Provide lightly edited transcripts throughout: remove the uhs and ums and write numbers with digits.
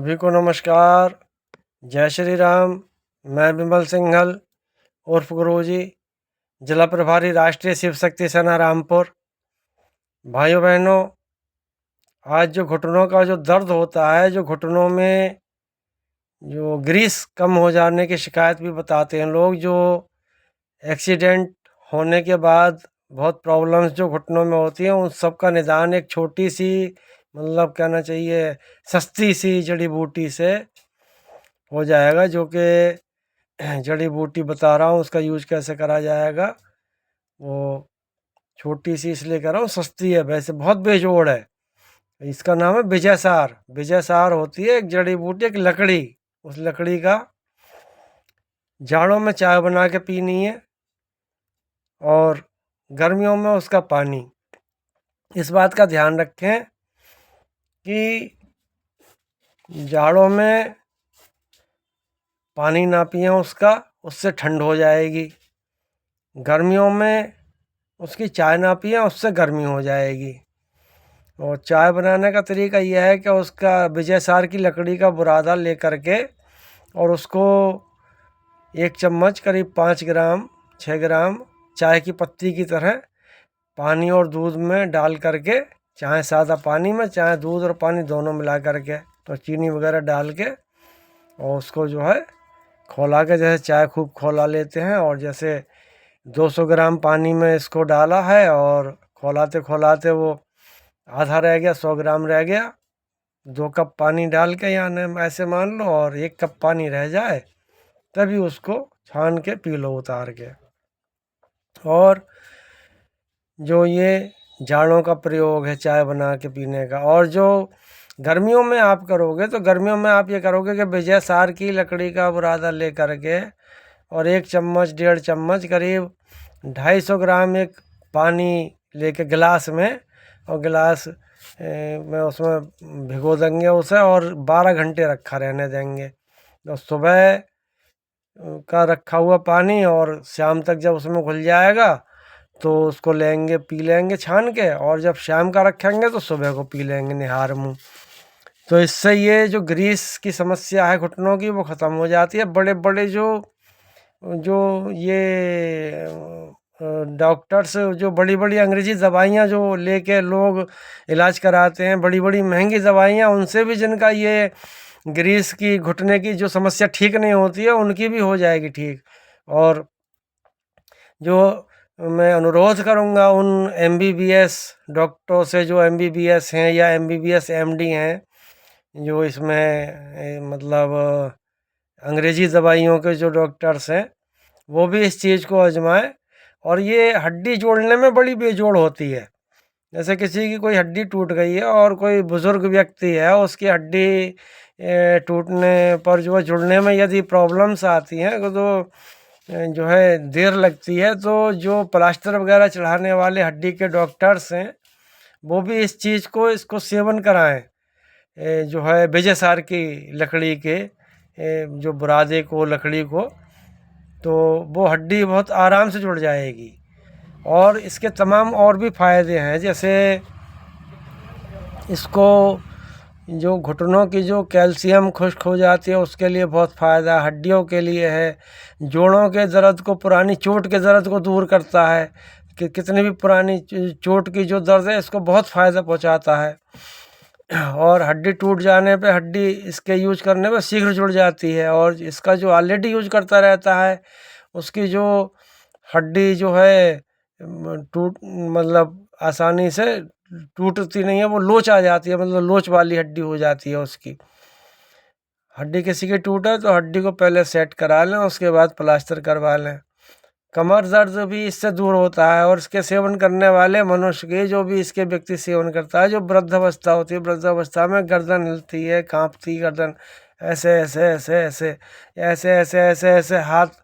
सभी को नमस्कार। जय श्री राम। मैं विमल सिंघल उर्फ गुरुजी, जिला प्रभारी राष्ट्रीय शिव शक्ति सेना रामपुर। भाइयों बहनों, आज जो घुटनों का जो दर्द होता है, जो घुटनों में जो ग्रीस कम हो जाने की शिकायत भी बताते हैं लोग, जो एक्सीडेंट होने के बाद बहुत प्रॉब्लम्स जो घुटनों में होती हैं, उन सब का निदान एक छोटी सी, मतलब कहना चाहिए सस्ती सी जड़ी बूटी से हो जाएगा। जो कि जड़ी बूटी बता रहा हूँ, उसका यूज कैसे करा जाएगा। वो छोटी सी इसलिए कह रहा हूँ, सस्ती है, वैसे बहुत बेजोड़ है। इसका नाम है विजय सार। विजय सार होती है एक जड़ी बूटी, एक लकड़ी। उस लकड़ी का जाड़ों में चाय बना के पीनी है और गर्मियों में उसका पानी। इस बात का ध्यान रखें कि जाड़ों में पानी ना पिएं उसका, उससे ठंड हो जाएगी। गर्मियों में उसकी चाय ना पिएं, उससे गर्मी हो जाएगी। और चाय बनाने का तरीका यह है कि उसका विजय सार की लकड़ी का बुरादा ले करके और उसको 1 चम्मच करीब 5 ग्राम 6 ग्राम चाय की पत्ती की तरह पानी और दूध में डाल करके, चाहे सादा पानी में, चाहे दूध और पानी दोनों मिला करके, तो चीनी वगैरह डाल के, और उसको जो है खौला के, जैसे चाय खूब खौला लेते हैं, और जैसे 200 ग्राम पानी में इसको डाला है और खौलाते खौलाते वो आधा रह गया, 100 ग्राम रह गया, 2 कप पानी डाल के, यानी ऐसे मान लो, और 1 कप पानी रह जाए, तभी उसको छान के पी लो उतार के। और जो ये जाड़ों का प्रयोग है चाय बना के पीने का, और जो गर्मियों में आप करोगे, तो गर्मियों में आप ये करोगे कि विजय सार की लकड़ी का बुरादा ले करके और 1 चम्मच 1.5 चम्मच करीब 250 ग्राम एक पानी लेके गिलास में, और गिलास में उसमें भिगो देंगे उसे और 12 घंटे रखा रहने देंगे। तो सुबह का रखा हुआ पानी और शाम तक जब उसमें घुल जाएगा तो उसको लेंगे, पी लेंगे छान के, और जब शाम का रखेंगे तो सुबह को पी लेंगे निहार मुँह। तो इससे ये जो ग्रीस की समस्या है घुटनों की, वो ख़त्म हो जाती है। बड़े बड़े जो जो ये डॉक्टर्स जो बड़ी बड़ी अंग्रेजी दवाइयाँ जो लेके लोग इलाज कराते हैं, बड़ी बड़ी महंगी दवाइयाँ, उनसे भी जिनका ये ग्रीस की घुटने की जो समस्या ठीक नहीं होती है, उनकी भी हो जाएगी ठीक। और जो मैं अनुरोध करूँगा उन MBBS डॉक्टरों से, जो MBBS हैं या MBBS MD हैं, जो इसमें मतलब अंग्रेजी दवाइयों के जो डॉक्टर्स हैं, वो भी इस चीज़ को आजमाएं। और ये हड्डी जोड़ने में बड़ी बेजोड़ होती है। जैसे किसी की कोई हड्डी टूट गई है और कोई बुज़ुर्ग व्यक्ति है, उसकी हड्डी टूटने पर जो है जुड़ने में यदि प्रॉब्लम्स आती हैं, तो जो है देर लगती है, तो जो प्लास्टर वगैरह चढ़ाने वाले हड्डी के डॉक्टर्स हैं, वो भी इस चीज़ को, इसको सेवन कराएं, जो है विजय सार की लकड़ी के जो बुरादे को, लकड़ी को, तो वो हड्डी बहुत आराम से जुड़ जाएगी। और इसके तमाम और भी फ़ायदे हैं, जैसे इसको जो घुटनों की जो कैल्शियम खुश्क हो जाती है उसके लिए बहुत फ़ायदा, हड्डियों के लिए है, जोड़ों के दर्द को, पुरानी चोट के दर्द को दूर करता है, कि कितनी भी पुरानी चोट की जो दर्द है, इसको बहुत फ़ायदा पहुंचाता है। और हड्डी टूट जाने पे, हड्डी इसके यूज करने पे शीघ्र जुड़ जाती है, और इसका जो ऑलरेडी यूज करता रहता है, उसकी जो हड्डी जो है टूट, मतलब आसानी से टूटती नहीं है, वो लोच आ जाती है, मतलब लोच वाली हड्डी हो जाती है उसकी। हड्डी किसी की टूटे तो हड्डी को पहले सेट करा लें, उसके बाद प्लास्टर करवा लें। कमर दर्द भी इससे दूर होता है। और इसके सेवन करने वाले मनुष्य के, जो भी इसके व्यक्ति सेवन करता है, जो वृद्धावस्था होती है, वृद्धावस्था में गर्दन हिलती है, कांपती गर्दन, ऐसे ऐसे ऐसे ऐसे ऐसे ऐसे ऐसे ऐसे हाथ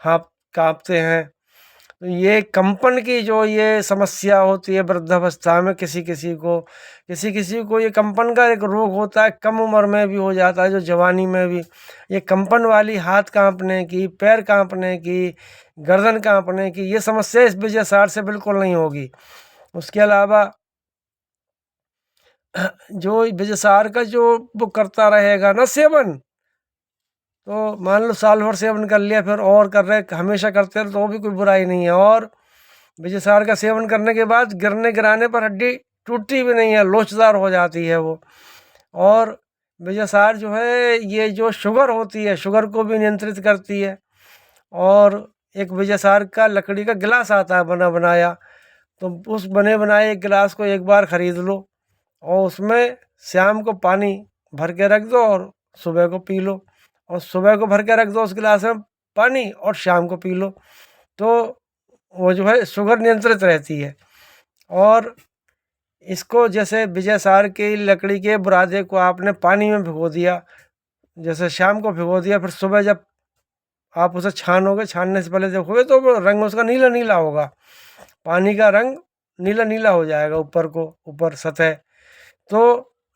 हाथ कांपते हैं, तो ये कंपन की जो ये समस्या होती है वृद्धावस्था में, किसी किसी को ये कंपन का एक रोग होता है, कम उम्र में भी हो जाता है, जो जवानी में भी। ये कंपन वाली, हाथ कांपने की, पैर कांपने की, गर्दन कांपने की, ये समस्या इस विजय सार से बिल्कुल नहीं होगी। उसके अलावा जो विषाहार का जो वो करता रहेगा ना सेवन, तो मान लो साल भर सेवन कर लिया, फिर और कर रहे हमेशा करते रहे तो भी कोई बुराई नहीं है। और विषाहार का सेवन करने के बाद गिरने गिराने पर हड्डी टूटती भी नहीं है, लोचदार हो जाती है वो। और विषाहार जो है ये जो शुगर होती है, शुगर को भी नियंत्रित करती है। और एक विषाहार का लकड़ी का गिलास आता है बना बनाया, तो उस बने बनाए एक गिलास को एक बार ख़रीद लो और उसमें शाम को पानी भर के रख दो और सुबह को पी लो, और सुबह को भर के रख दो उस गिलास में पानी और शाम को पी लो, तो वो जो है शुगर नियंत्रित रहती है। और इसको जैसे विषाहार की लकड़ी के बुरादे को आपने पानी में भिगो दिया, जैसे शाम को भिगो दिया, फिर सुबह जब आप उसे छानोगे, छानने से पहले देखोगे तो वो रंग उसका नीला नीला होगा, पानी का रंग नीला नीला हो जाएगा ऊपर सतह। तो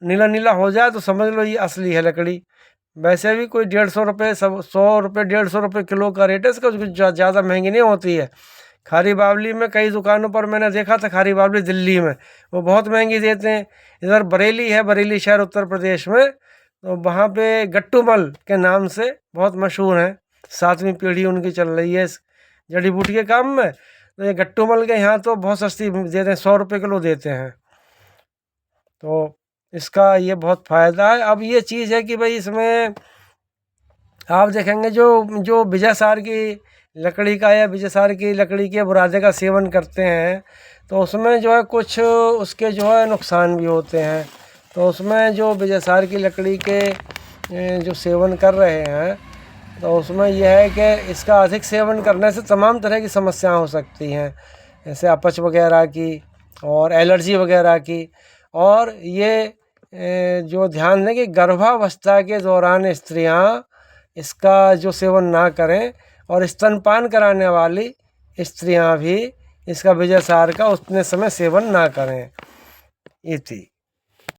नीला नीला हो जाए तो समझ लो ये असली है लकड़ी। वैसे भी कोई 150 रुपये, 100 रुपये, 150 रुपये किलो का रेट है इसका, ज़्यादा महंगी नहीं होती है। खारी बावली में कई दुकानों पर मैंने देखा था, खारी बावली दिल्ली में वो बहुत महंगी देते हैं। इधर बरेली है, बरेली शहर उत्तर प्रदेश में, तो वहाँ पे गट्टूमल के नाम से बहुत मशहूर हैं, 7वीं पीढ़ी उनकी चल रही है इस जड़ी बूटी के काम में। तो ये गट्टूमल के यहाँ तो बहुत सस्ती देते हैं, 100 रुपये किलो देते हैं। तो इसका ये बहुत फ़ायदा है। अब ये चीज़ है कि भाई इसमें आप देखेंगे जो जो विषाहार की लकड़ी का या विषाहार की लकड़ी के बुरादे का सेवन करते हैं, तो उसमें जो है कुछ उसके जो है नुकसान भी होते हैं। तो उसमें जो विषाहार की लकड़ी के जो सेवन कर रहे हैं, तो उसमें यह है कि इसका अधिक सेवन करने से तमाम तरह की समस्याएं हो सकती हैं, जैसे अपच वगैरह की और एलर्जी वगैरह की। और ये जो ध्यान दें कि गर्भावस्था के दौरान स्त्रियां इसका जो सेवन ना करें, और स्तनपान कराने वाली स्त्रियां भी इसका विषाहार का उतने समय सेवन ना करें। ये थी।